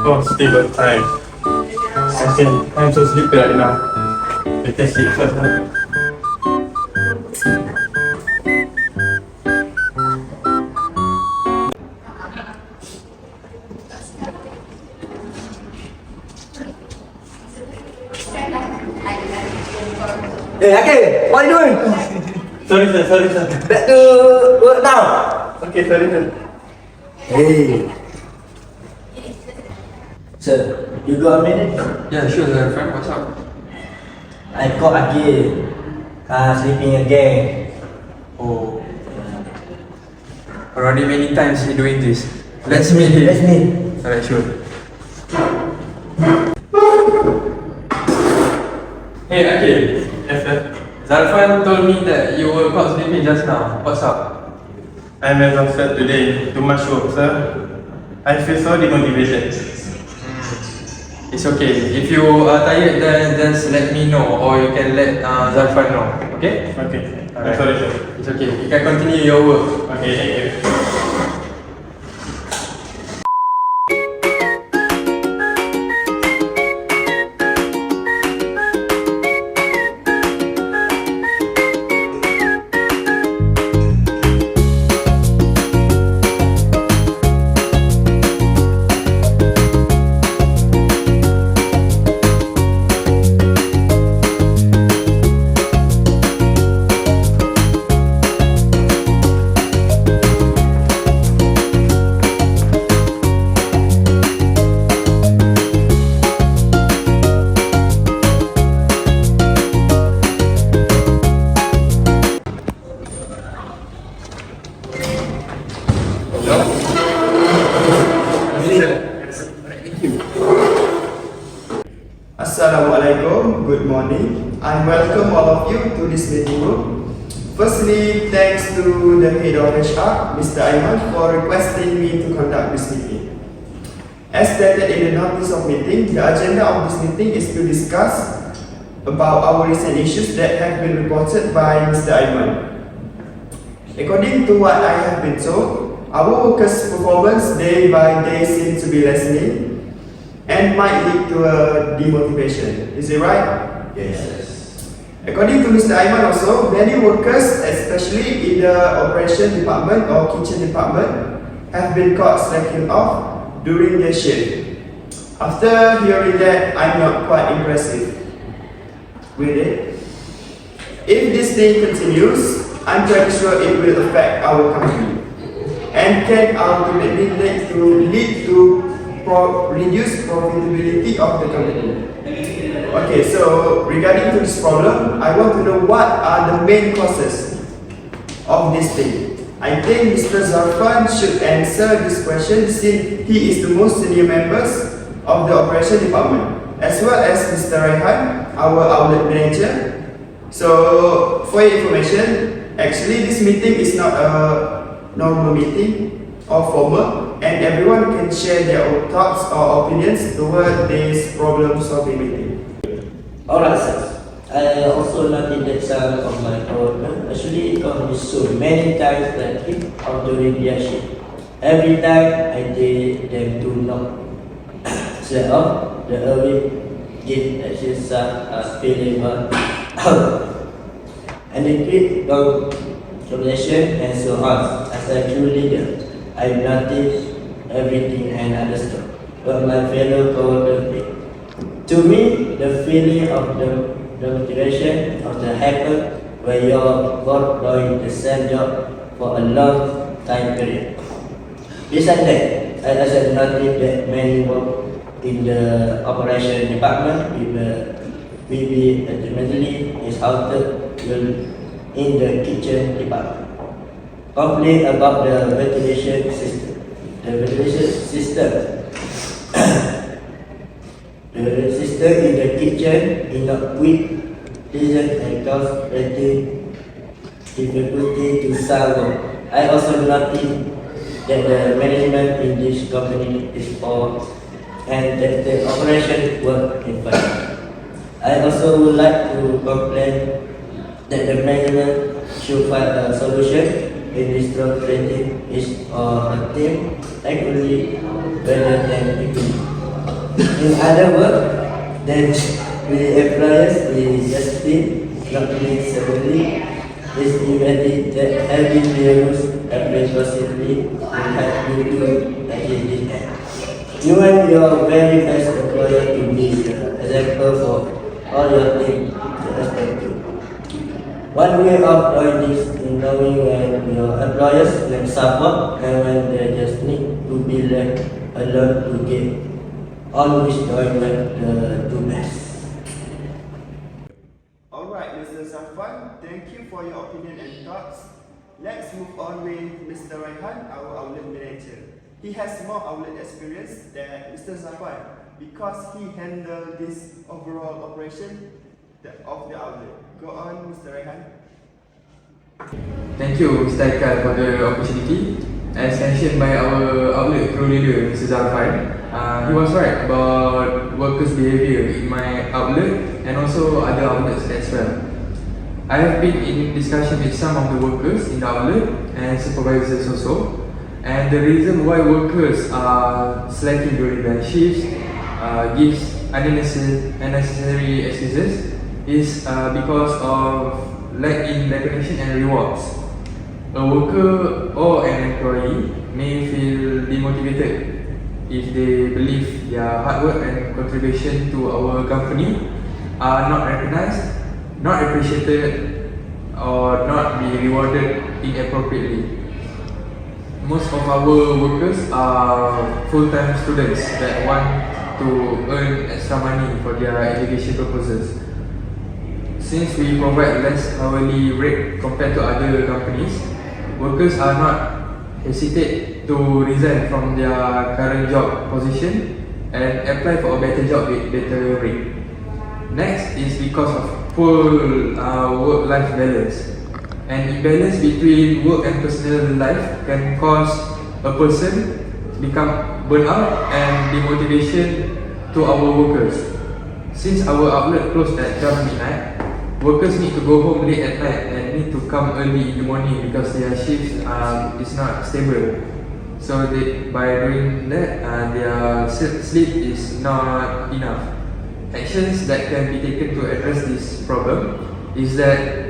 Oh, stable time. I'm so sleepy right now. Let us sleep first. Hey, Aiqal, what are you doing? Sorry, sir. Back to work now. Okay, sorry, sir. Hey. Sir, you got a minute? Yeah, sure, ZHARFAN. What's up? I caught Aiqal sleeping again. Oh, already many times he doing this. Let's meet him. Let's meet. Alright, sure. Hey, Aiqal. Yes, sir. ZHARFAN told me that you were caught sleeping just now. What's up? I'm exhausted today. Too much work, sir. I feel so demotivated. It's okay. If you are tired, then just let me know, or you can let ZHARFAN know. Okay? Okay. I'm Alright. sorry, sir. It's okay. You can continue your work. Okay, thank you. Assalamualaikum, good morning. I welcome all of you to this meeting room. Firstly, thanks to the head of HR, Mr. Iman, for requesting me to conduct this meeting. As stated in the notice of meeting, the agenda of this meeting is to discuss about our recent issues that have been reported by Mr. Iman. According to what I have been told, our workers' performance day by day seems to be lessening and might lead to a demotivation. Is it right? Yes. According to Mr. Aiman also, many workers, especially in the operation department or kitchen department, have been caught slacking off during their shift. After hearing that, I'm not quite impressive with it. If this thing continues, I'm pretty sure it will affect our company and can ultimately lead to reduce profitability of the company. Okay, so regarding to this problem, I want to know what are the main causes of this thing. I think Mr. ZHARFAN should answer this question since he is the most senior members of the operation department, as well as Mr. RAIHAN, our outlet manager. So for your information, actually this meeting is not a normal meeting or formal, and everyone can share their own thoughts or opinions toward this problem solving meeting. Alright, sir. I also noted that some of my coworkers actually come this so many times that hit or during their shift. Every time I tell them to not slack off, the early give actually start feeling bad. And they quit conversation and so on. As a true leader, I noticed everything and understood what my fellow coworkers did. To me, the feeling of the motivation of the happen when you're both doing the same job for a long time period. Besides that, I also noticed that many work in the operation department will be ultimately is halted in the kitchen department. Complain about the ventilation system. The ventilation system the system in the kitchen is not quick, pleasant and cause difficulty to solve. I also noticed that the management in this company is poor and that the operation work in fine. I also would like to complain that the management should find a solution in restructuring is a team equally rather than equally. In other words, that the employers will just not be severely is demanded that having the rules applied possibly will help you to achieve this end. You want your very best employer to be the example for all your team to respect you. One way of doing this is knowing when your employers need support and when they just need to be left alone to get always doing what they do best. Alright, Mr. ZHARFAN, thank you for your opinion and thoughts. Let's move on with Mr. RAIHAN, our outlet manager. He has more outlet experience than Mr. ZHARFAN because he handled this overall operation of the outlet. Go on, Mr. RAIHAN. Thank you, Mr. Aiqal, for the opportunity. As mentioned by our outlet crew leader, Mr. ZHARFAN, he was right about workers' behaviour in my outlet and also other outlets as well. I have been in discussion with some of the workers in the outlet and supervisors also, and the reason why workers are slacking during their shifts gives unnecessary excuses is because of lack in recognition and rewards. A worker or an employee may feel demotivated if they believe their hard work and contribution to our company are not recognized, not appreciated, or not be rewarded inappropriately. Most of our workers are full-time students that want to earn extra money for their education purposes. Since we provide less hourly rate compared to other companies, workers are not hesitate to resign from their current job position and apply for a better job with better rate. Next is because of poor work-life balance. An imbalance between work and personal life can cause a person become burnout and demotivation to our workers. Since our outlet closed at 12 midnight, workers need to go home late at night and need to come early in the morning because their shifts is not stable. So by doing that, their sleep is not enough. Actions that can be taken to address this problem is that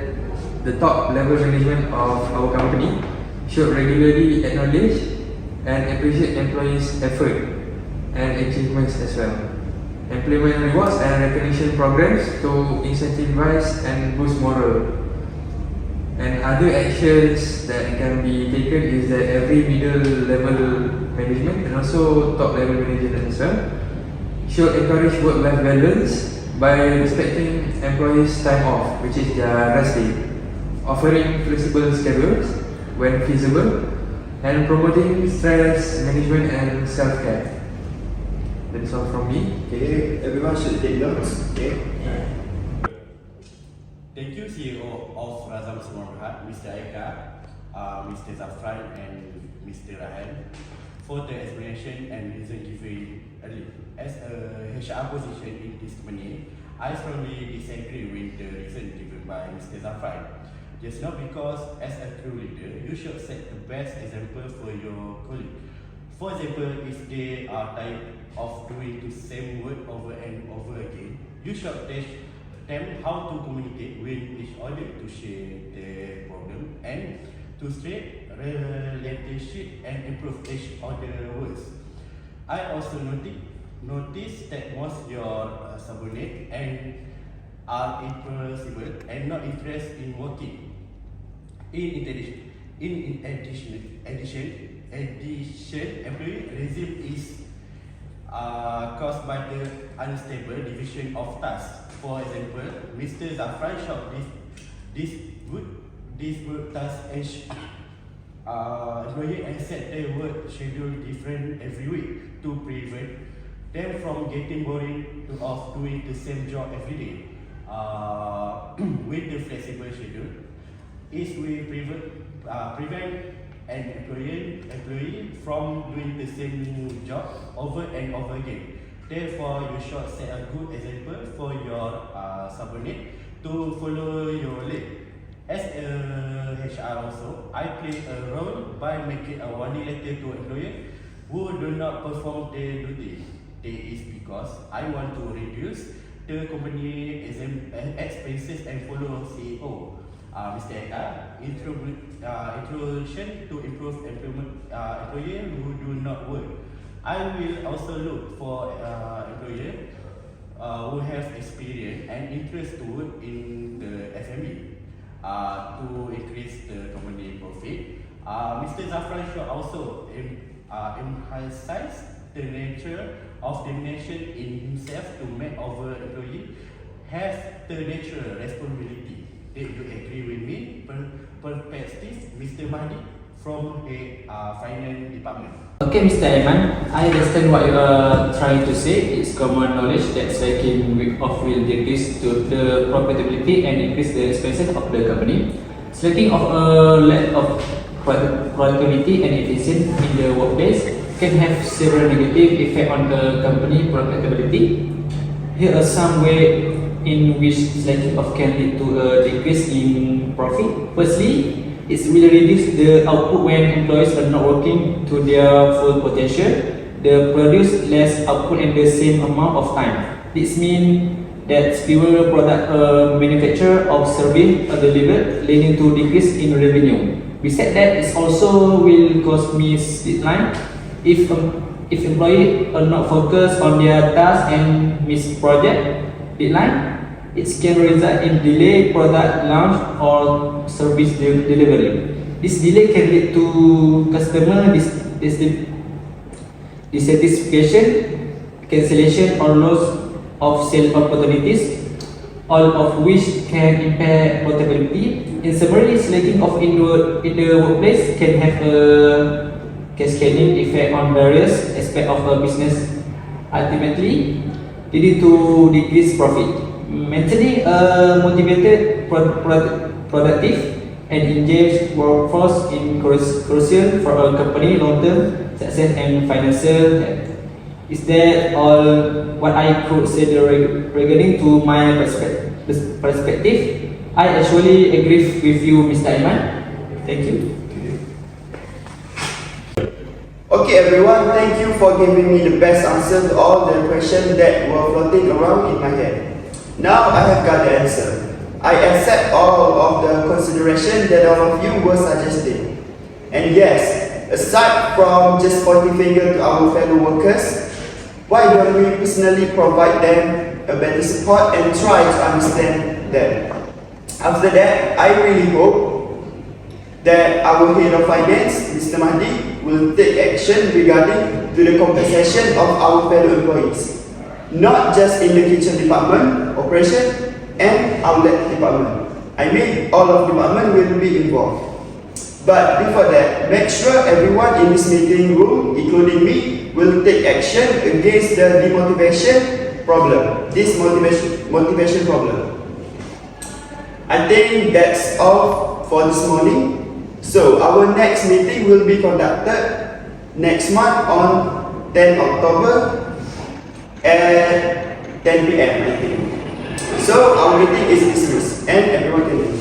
the top level management of our company should regularly acknowledge and appreciate employees' effort and achievements as well. Employment rewards and recognition programs to incentivize and boost morale. And other actions that can be taken is that every middle level management and also top level management as well should encourage work-life balance by respecting employees' time off, which is their rest day, offering flexible schedules when feasible, and promoting stress management and self-care. That's all from me. Okay, everyone should take notes. Okay. Thank you, CEO of Razam Sumarhat, Mr. Aiqal, Mr. ZHARFAN, and Mr. RAIHAN, for the explanation and reason given earlier. As a HR position in this company, I strongly disagree with the reason given by Mr. ZHARFAN. Just not because as a crew leader, you should set the best example for your colleague. For example, if they are tired of doing the same work over and over again, you should teach them how to communicate with each other to share their problem and to straighten relationship and improve each other's works. I also noticed that most your subordinates and are impossible and not interested in working. In addition, employee resume is caused by the unstable division of tasks. For example, Mr. ZHARFAN shot this good task employee and set their work schedule different every week to prevent them from getting boring of doing the same job every day. With the flexible schedule, is we prevent an employee from doing the same job over and over again. Therefore, you should set a good example for your subordinate to follow your lead. As a HR also, I play a role by making a warning letter to employees who do not perform their duty. is because I want to reduce the company expenses and follow CEO Mr. Aiqal introduction to improve employer who do not work. I will also look for employer who have experience and interest to work in the FME to increase the company profit. Mr. ZHARFAN should also emphasize the nature of domination in himself to make our employee have the natural responsibility. Do you agree with me? Perspective, Mr. MAHDI from a finance department. Okay, Mr. Iman, I understand what you are trying to say. It's common knowledge that slacking of will decrease to the profitability and increase the expenses of the company. Slacking of a lack of productivity and efficiency in the workplace can have several negative effects on the company profitability. Here are some ways in which slacking of can lead to a decrease in profit. Firstly, it will reduce the output when employees are not working to their full potential. They produce less output in the same amount of time. This means that fewer product manufactured or service are delivered, leading to decrease in revenue. Besides that, it also will cause miss deadline. If employees are not focused on their tasks and miss project deadline, it can result in delayed product launch or service delivery. This delay can lead to customer dissatisfaction, cancellation, or loss of sales opportunities, all of which can impair profitability. In summary, slacking off in the workplace can have a cascading effect on various aspects of a business, ultimately leading to decreased profit. Maintaining a motivated, productive, and engaged workforce is crucial for a company long-term success and financial health. Is that all what I could say regarding to my perspective? I actually agree with you, Mr. Iman. Thank you. Okay everyone, thank you for giving me the best answer to all the questions that were floating around in my head. Now I have got the answer. I accept all of the consideration that all of you were suggesting. And yes, aside from just pointing finger to our fellow workers, why don't we personally provide them a better support and try to understand them? After that, I really hope that our head of finance, Mr. MAHDI, will take action regarding to the compensation of our fellow employees. Not just in the kitchen department, operation, and outlet department. I mean, all of department will be involved. But before that, make sure everyone in this meeting room, including me, will take action against the demotivation problem. This motivation problem. I think that's all for this morning. So our next meeting will be conducted next month on 10 October at 10 PM, I think. So our meeting is dismissed and everyone can leave.